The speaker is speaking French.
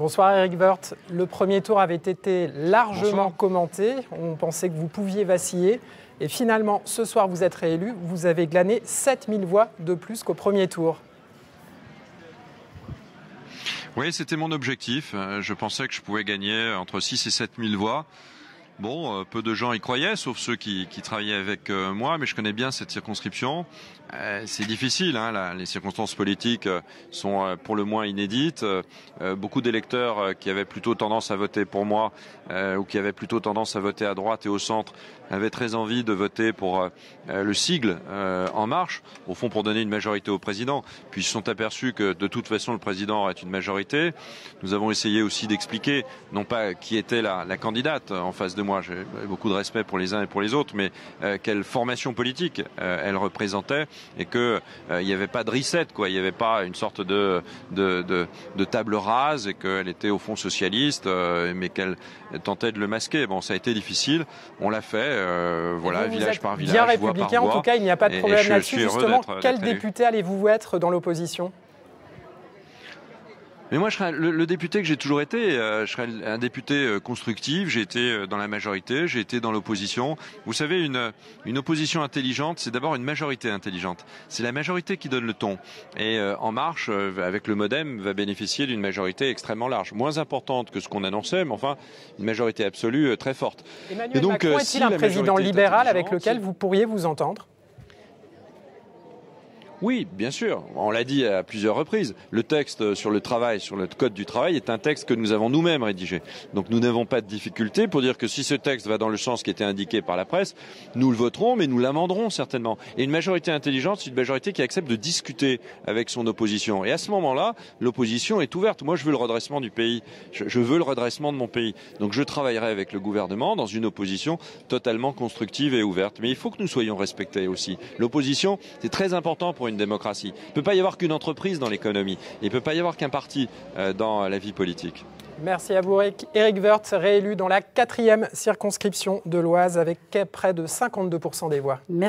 Bonsoir Éric Woerth. Le premier tour avait été largement commenté. On pensait que vous pouviez vaciller. Et finalement, ce soir, vous êtes réélu. Vous avez glané 7000 voix de plus qu'au premier tour. Oui, c'était mon objectif. Je pensais que je pouvais gagner entre 6 et 7000 voix. Bon, peu de gens y croyaient, sauf ceux qui travaillaient avec moi, mais je connais bien cette circonscription. C'est difficile, hein, là, les circonstances politiques sont pour le moins inédites. Beaucoup d'électeurs qui avaient plutôt tendance à voter pour moi ou qui avaient plutôt tendance à voter à droite et au centre avaient très envie de voter pour le sigle En Marche, au fond pour donner une majorité au président. Puis ils se sont aperçus que de toute façon le président aurait une majorité. Nous avons essayé aussi d'expliquer, non pas qui était la candidate en face de moi, j'ai beaucoup de respect pour les uns et pour les autres, mais quelle formation politique elle représentait et que il n'y avait pas de reset, quoi. Il n'y avait pas une sorte de table rase et qu'elle était au fond socialiste, mais qu'elle tentait de le masquer. Bon, ça a été difficile. On l'a fait, voilà, village par village, bien voix par républicain, voix. En tout cas, il n'y a pas de problème là-dessus. Justement, quel d'être élu. député allez-vous être dans l'opposition ? Mais moi, je serai le député que j'ai toujours été. Je serai un député constructif. J'ai été dans la majorité, j'ai été dans l'opposition. Vous savez, une opposition intelligente, c'est d'abord une majorité intelligente. C'est la majorité qui donne le ton. Et En Marche, avec le MoDem, va bénéficier d'une majorité extrêmement large, moins importante que ce qu'on annonçait, mais enfin une majorité absolue très forte. Emmanuel Macron est-il un président libéral avec lequel vous pourriez vous entendre ? Oui, bien sûr. On l'a dit à plusieurs reprises. Le texte sur le travail, sur le code du travail, est un texte que nous avons nous-mêmes rédigé. Donc nous n'avons pas de difficulté pour dire que si ce texte va dans le sens qui était indiqué par la presse, nous le voterons, mais nous l'amenderons certainement. Et une majorité intelligente, c'est une majorité qui accepte de discuter avec son opposition. Et à ce moment-là, l'opposition est ouverte. Moi, je veux le redressement du pays. Je veux le redressement de mon pays. Donc je travaillerai avec le gouvernement dans une opposition totalement constructive et ouverte. Mais il faut que nous soyons respectés aussi. L'opposition, c'est très important pour une démocratie. Il ne peut pas y avoir qu'une entreprise dans l'économie. Il ne peut pas y avoir qu'un parti dans la vie politique. Merci à vous, Éric Woerth, réélu dans la 4e circonscription de l'Oise avec près de 52% des voix. Merci.